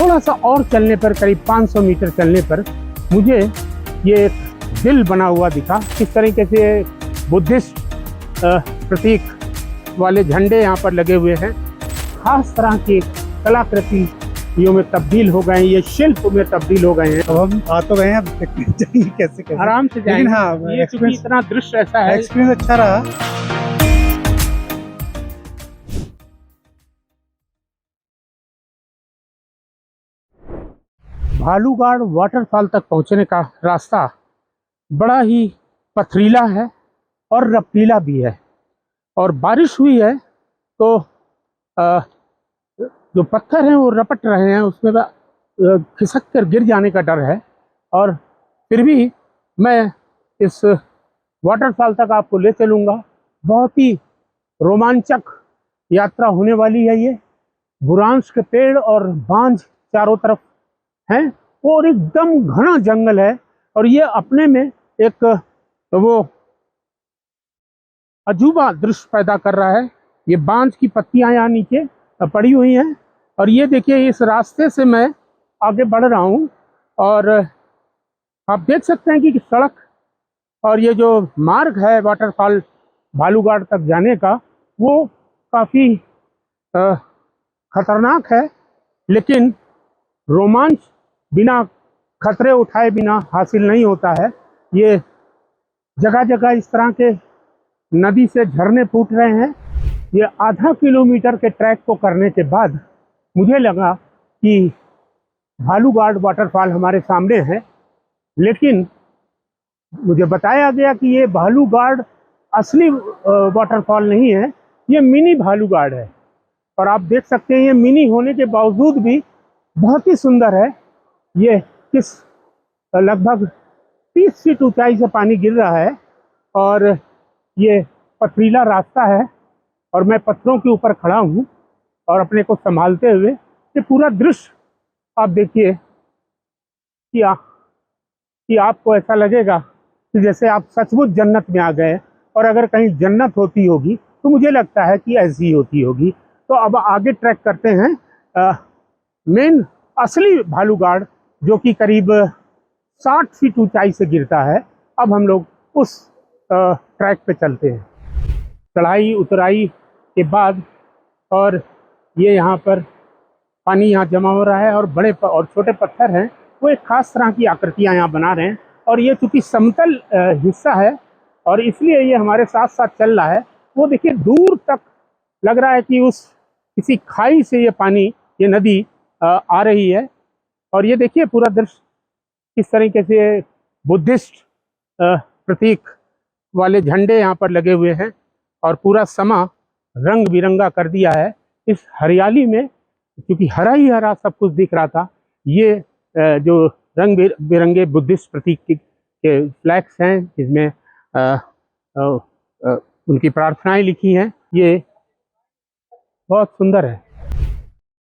थोड़ा सा और चलने पर, करीब 500 मीटर चलने पर मुझे ये एक दिल बना हुआ दिखा। किस तरीके से बुद्धिस्ट प्रतीक वाले झंडे यहाँ पर लगे हुए हैं, खास तरह की कलाकृतियों में तब्दील हो गए हैं, ये शिल्प में तब्दील हो गए हैं। अब हम आ तो गए हैं, अब जाएंगे कैसे आराम से जाएंगे। लेकिन हाँ, ये क्योंकि इतना दृश्य ऐसा है, एक्सपीरियंस अच्छा रहा। भालूगाड़ वाटरफॉल तक पहुंचने का रास्ता बड़ा ही पथरीला है और रपटीला भी है, और बारिश हुई है तो जो पत्थर हैं वो रपट रहे हैं, उसमें खिसक कर गिर जाने का डर है। और फिर भी मैं इस वाटरफॉल तक आपको ले चलूँगा। बहुत ही रोमांचक यात्रा होने वाली है ये। बुरांश के पेड़ और बांझ चारों तरफ हैं और एकदम घना जंगल है, और ये अपने में एक वो अजूबा दृश्य पैदा कर रहा है। ये बांझ की पत्तियां यहाँ नीचे पड़ी हुई हैं, और ये देखिए इस रास्ते से मैं आगे बढ़ रहा हूँ, और आप देख सकते हैं कि सड़क और ये जो मार्ग है वाटरफॉल भालूगाड़ तक जाने का, वो काफ़ी खतरनाक है, लेकिन रोमांच बिना खतरे उठाए बिना हासिल नहीं होता है। ये जगह जगह इस तरह के नदी से झरने फूट रहे हैं। ये आधा किलोमीटर के ट्रैक को करने के बाद मुझे लगा कि भालूगाड़ वाटरफॉल हमारे सामने है, लेकिन मुझे बताया गया कि ये भालूगाड़ असली वाटरफॉल नहीं है, ये मिनी भालूगाड़ है। और आप देख सकते हैं ये मिनी होने के बावजूद भी बहुत ही सुंदर है। ये किस लगभग 30 फीट ऊंचाई से पानी गिर रहा है, और ये पथरीला रास्ता है, और मैं पत्थरों के ऊपर खड़ा हूँ और अपने को संभालते हुए ये पूरा दृश्य आप देखिए कि आपको ऐसा लगेगा कि जैसे आप सचमुच जन्नत में आ गए। और अगर कहीं जन्नत होती होगी तो मुझे लगता है कि ऐसी होती होगी। तो अब आगे ट्रैक करते हैं मेन असली भालूगाड़, जो कि करीब 60 फीट ऊंचाई से गिरता है। अब हम लोग उस ट्रैक पे चलते हैं। चढ़ाई उतराई के बाद, और ये यहाँ पर पानी यहाँ जमा हो रहा है, और बड़े और छोटे पत्थर हैं, वो एक खास तरह की आकृतियाँ यहाँ बना रहे हैं। और ये चूँकि समतल हिस्सा है, और इसलिए ये हमारे साथ साथ चल रहा है। वो देखिए दूर तक लग रहा है कि उस किसी खाई से ये पानी, ये नदी आ रही है। और ये देखिए पूरा दृश्य किस तरीके से बुद्धिस्ट प्रतीक वाले झंडे यहाँ पर लगे हुए हैं, और पूरा समा रंग बिरंगा कर दिया है इस हरियाली में। क्योंकि हरा ही हरा सब कुछ दिख रहा था। ये जो रंग बिरंगे बुद्धिस्ट प्रतीक के फ्लैग्स हैं, जिसमें उनकी प्रार्थनाएं लिखी हैं, ये बहुत सुंदर है।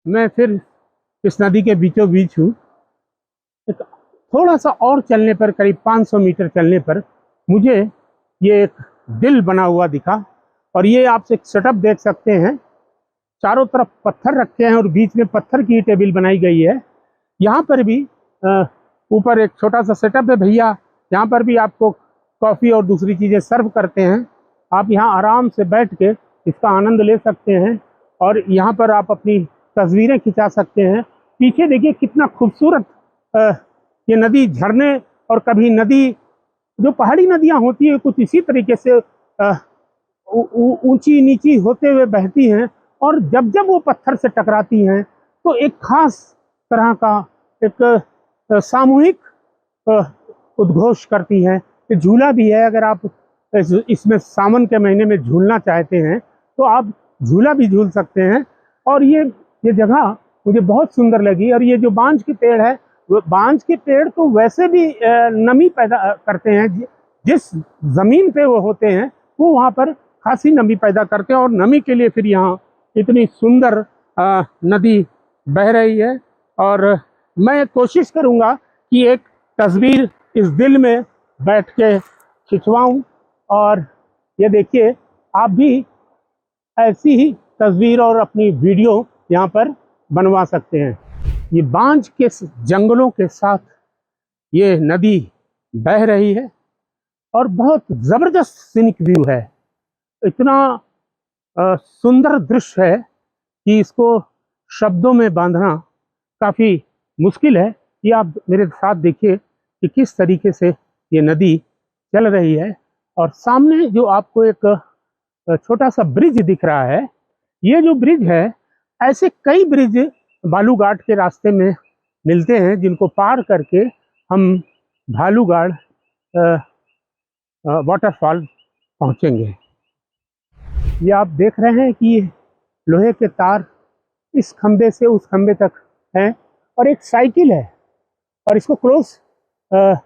मैं फिर इस नदी के बीचों बीच हूँ। थोड़ा सा और चलने पर, करीब 500 मीटर चलने पर मुझे ये एक दिल बना हुआ दिखा, और ये आप एक सेटअप देख सकते हैं। चारों तरफ पत्थर रखे हैं और बीच में पत्थर की टेबल बनाई गई है। यहाँ पर भी ऊपर एक छोटा सा सेटअप है भैया, यहाँ पर भी आपको कॉफ़ी और दूसरी चीज़ें सर्व करते हैं। आप यहाँ आराम से बैठ के इसका आनंद ले सकते हैं, और यहाँ पर आप अपनी तस्वीरें खिंचा सकते हैं। पीछे देखिए कितना खूबसूरत ये नदी, झरने, और कभी नदी, जो पहाड़ी नदियाँ होती है कुछ इसी तरीके से ऊंची नीची होते हुए बहती हैं, और जब जब वो पत्थर से टकराती हैं तो एक खास तरह का एक सामूहिक उद्घोष करती हैं। झूला भी है, अगर आप इसमें सावन के महीने में झूलना चाहते हैं तो आप झूला भी झूल सकते हैं। और ये जगह मुझे बहुत सुंदर लगी। और ये जो बांझ के पेड़ है, वो बांझ के पेड़ तो वैसे भी नमी पैदा करते हैं। जिस ज़मीन पे वो होते हैं वो वहाँ पर खासी नमी पैदा करते हैं, और नमी के लिए फिर यहाँ इतनी सुंदर नदी बह रही है। और मैं कोशिश करूँगा कि एक तस्वीर इस दिल में बैठ के खिंचवाऊँ, और ये देखिए आप भी ऐसी ही तस्वीर और अपनी वीडियो यहाँ पर बनवा सकते हैं। ये बांझ के जंगलों के साथ ये नदी बह रही है और बहुत ज़बरदस्त सीनिक व्यू है। इतना सुंदर दृश्य है कि इसको शब्दों में बांधना काफ़ी मुश्किल है। ये आप मेरे साथ देखिए कि किस तरीके से ये नदी चल रही है और सामने जो आपको एक छोटा सा ब्रिज दिख रहा है, ये जो ब्रिज है, ऐसे कई ब्रिज बालूघाट के रास्ते में मिलते हैं जिनको पार करके हम भालूघाट वाटरफॉल पहुंचेंगे। ये आप देख रहे हैं कि लोहे के तार इस खंबे से उस खंबे तक हैं और एक साइकिल है और इसको क्लोज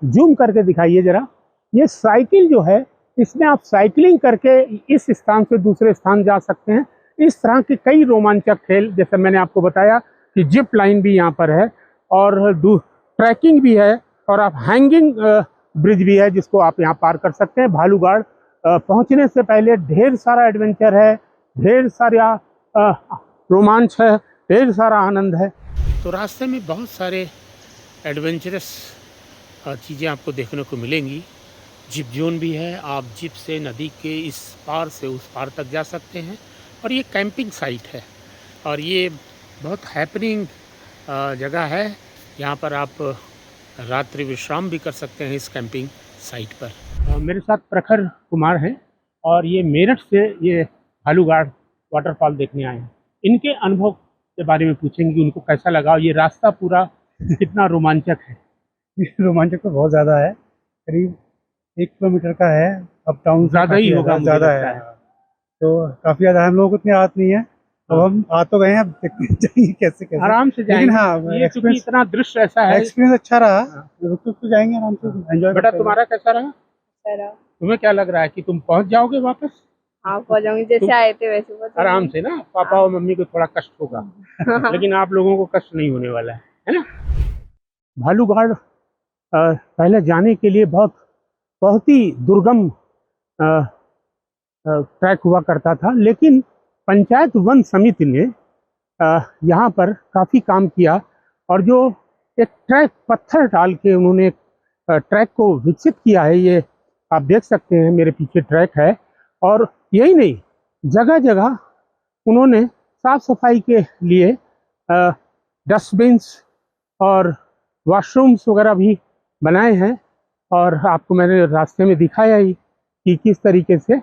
जूम करके दिखाइए ज़रा। ये साइकिल जो है, इसमें आप साइकिलिंग करके इस स्थान से दूसरे स्थान जा सकते हैं। इस तरह के कई रोमांचक खेल, जैसे मैंने आपको बताया कि जिप लाइन भी यहाँ पर है और ट्रैकिंग भी है और आप हैंगिंग ब्रिज भी है जिसको आप यहाँ पार कर सकते हैं। भालूघाट पहुँचने से पहले ढेर सारा एडवेंचर है, ढेर सारा रोमांच है, ढेर सारा आनंद है। तो रास्ते में बहुत सारे एडवेंचरस चीज़ें आपको देखने को मिलेंगी। जिप जोन भी है, आप जिप से नदी के इस पार से उस पार तक जा सकते हैं और ये कैंपिंग साइट है और ये बहुत हैपनिंग जगह है। यहाँ पर आप रात्रि विश्राम भी कर सकते हैं इस कैंपिंग साइट पर। मेरे साथ प्रखर कुमार हैं और ये मेरठ से ये भालूघाट वाटरफॉल देखने आए हैं। इनके अनुभव के बारे में पूछेंगे कि उनको कैसा लगा, ये रास्ता पूरा कितना रोमांचक है। रोमांचक तो बहुत ज़्यादा है, करीब 1 किलोमीटर का है, अप डाउन ज़्यादा ही होगा, ज़्यादा है। तो काफ़ी ज़्यादा, हम लोगों को इतनी आदत नहीं है। अब हम आ तो गए हैं, अब देखते जाएंगे कैसे आराम से जाएंगे। लेकिन हाँ, ये क्योंकि इतना दृश्य ऐसा है, एक्सपीरियंस अच्छा रहा। रुक तो जाएंगे आराम से, एंजॉय। बेटा तुम्हारा कैसा रहा? तुम्हें क्या लग रहा है कि तुम पहुंच जाओगे वापस? हाँ, पहुंच जाऊंगी, जैसे आए थे वैसे पहुंच आराम से ना। पापा और मम्मी को थोड़ा कष्ट होगा लेकिन आप लोगों को कष्ट नहीं होने वाला है ना। भालूघाट पहले जाने के लिए बहुत ही दुर्गम ट्रैक हुआ करता था, लेकिन पंचायत वन समिति ने यहाँ पर काफ़ी काम किया और जो एक ट्रैक पत्थर डाल के उन्होंने ट्रैक को विकसित किया है। ये आप देख सकते हैं, मेरे पीछे ट्रैक है और यही नहीं, जगह जगह उन्होंने साफ सफाई के लिए डस्टबिन्स और वॉशरूम्स वगैरह भी बनाए हैं और आपको मैंने रास्ते में दिखाया ही कि किस तरीके से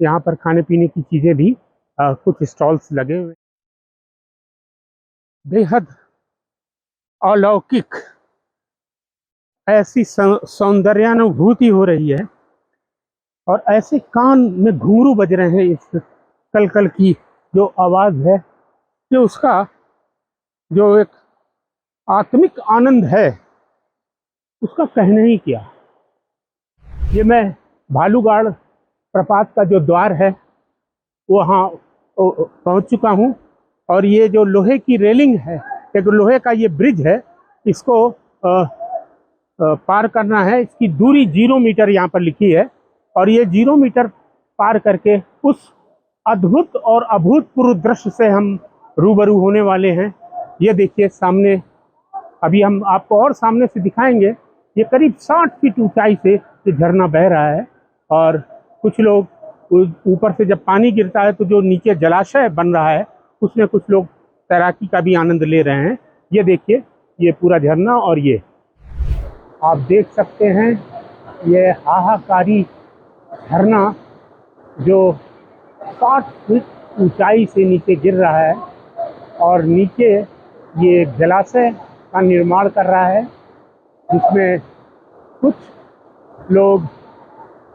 यहाँ पर खाने पीने की चीज़ें भी कुछ स्टॉल्स लगे हुए। बेहद अलौकिक ऐसी सौंदर्यानुभूति हो रही है और ऐसे कान में घुंघरू बज रहे हैं इस कलकल की जो आवाज़ है, कि उसका जो एक आत्मिक आनंद है उसका कहना ही क्या। ये मैं भालूघाट प्रपात का जो द्वार है वहाँ पहुँच चुका हूँ और ये जो लोहे की रेलिंग है, एक लोहे का ये ब्रिज है, इसको पार करना है। इसकी दूरी 0 मीटर यहाँ पर लिखी है और ये 0 मीटर पार करके उस अद्भुत और अभूतपूर्व दृश्य से हम रूबरू होने वाले हैं। ये देखिए सामने, अभी हम आपको और सामने से दिखाएंगे। ये करीब 60 फीट ऊंचाई से ये झरना बह रहा है और कुछ लोग ऊपर से जब पानी गिरता है तो जो नीचे जलाशय बन रहा है उसमें कुछ लोग तैराकी का भी आनंद ले रहे हैं। ये देखिए, ये पूरा झरना और ये आप देख सकते हैं, ये हाहाकारी झरना जो 60 फीट ऊंचाई से नीचे गिर रहा है और नीचे ये जलाशय का निर्माण कर रहा है, जिसमें कुछ लोग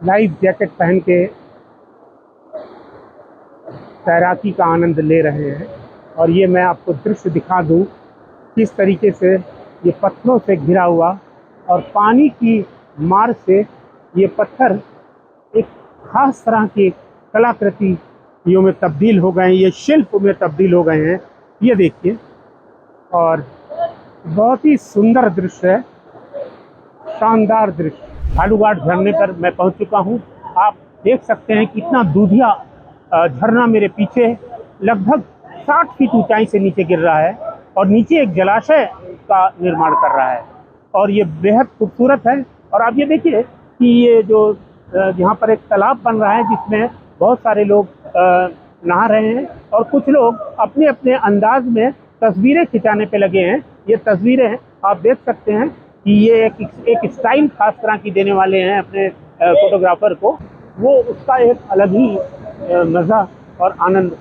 लाइफ जैकेट पहन के तैराकी का आनंद ले रहे हैं। और ये मैं आपको दृश्य दिखा दूं, किस तरीके से ये पत्थरों से घिरा हुआ और पानी की मार से ये पत्थर एक खास तरह की कलाकृतियों में तब्दील हो गए हैं, ये शिल्प में तब्दील हो गए हैं। ये देखिए, और बहुत ही सुंदर दृश्य है, शानदार दृश्य। भालूघाट झरने पर मैं पहुंच चुका हूं। आप देख सकते हैं कितना दूधिया झरना मेरे पीछे लगभग 60 फीट ऊंचाई से नीचे गिर रहा है और नीचे एक जलाशय का निर्माण कर रहा है और ये बेहद खूबसूरत है। और आप ये देखिए कि ये जो यहाँ पर एक तालाब बन रहा है जिसमें बहुत सारे लोग नहा रहे हैं और कुछ लोग अपने अपने अंदाज में तस्वीरें खिंचाने पे लगे हैं। ये तस्वीरें आप देख सकते हैं कि ये एक स्टाइल खास तरह की देने वाले हैं अपने फोटोग्राफर को, वो उसका एक अलग ही मज़ा और आनंद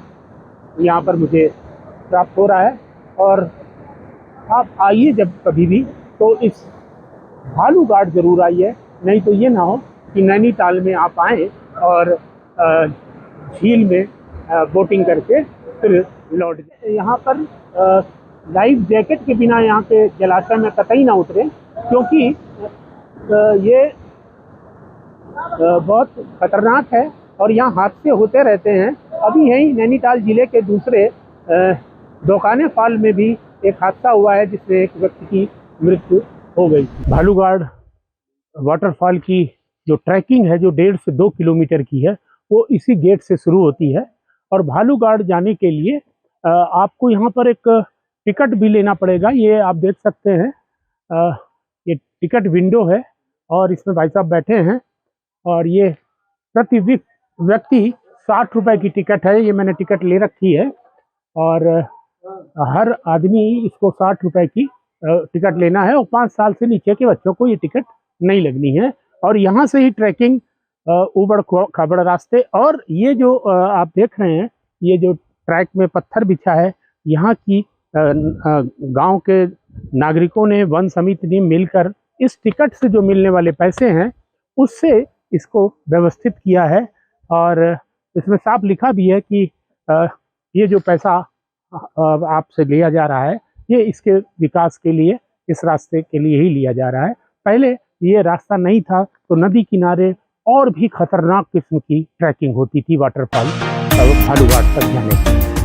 यहाँ पर मुझे प्राप्त हो रहा है। और आप आइए जब कभी भी तो इस भालू घाट ज़रूर आइए, नहीं तो ये ना हो कि नैनीताल में आप आएँ और झील में बोटिंग करके फिर लौट जाए। यहाँ पर लाइफ जैकेट के बिना यहाँ के जलाशय में कतई ना उतरे, क्योंकि ये बहुत खतरनाक है और यहाँ हादसे होते रहते हैं। अभी यही नैनीताल ज़िले के दूसरे दोकाने फॉल में भी एक हादसा हुआ है जिसमें एक व्यक्ति की मृत्यु हो गई थी। भालू घाट वाटरफॉल की जो ट्रैकिंग है जो 1.5 से 2 किलोमीटर की है वो इसी गेट से शुरू होती है। और भालू घाट जाने के लिए आपको यहाँ पर एक टिकट भी लेना पड़ेगा। ये आप देख सकते हैं, ये टिकट विंडो है और इसमें भाई साहब बैठे हैं और ये प्रति व्यक्ति 60 रुपए की टिकट है। ये मैंने टिकट ले रखी है और हर आदमी इसको 60 रुपए की टिकट लेना है और 5 साल से नीचे के बच्चों को ये टिकट नहीं लगनी है। और यहाँ से ही ट्रैकिंग ऊबड़ खाबड़ रास्ते, और ये जो आप देख रहे हैं ये जो ट्रैक में पत्थर बिछा है, यहाँ की गांव के नागरिकों ने, वन समिति ने मिलकर इस टिकट से जो मिलने वाले पैसे हैं उससे इसको व्यवस्थित किया है। और इसमें साफ लिखा भी है कि ये जो पैसा आपसे लिया जा रहा है ये इसके विकास के लिए, इस रास्ते के लिए ही लिया जा रहा है। पहले ये रास्ता नहीं था तो नदी किनारे और भी खतरनाक किस्म की ट्रैकिंग होती थी वाटरफॉल भालू घाट तक जाने की।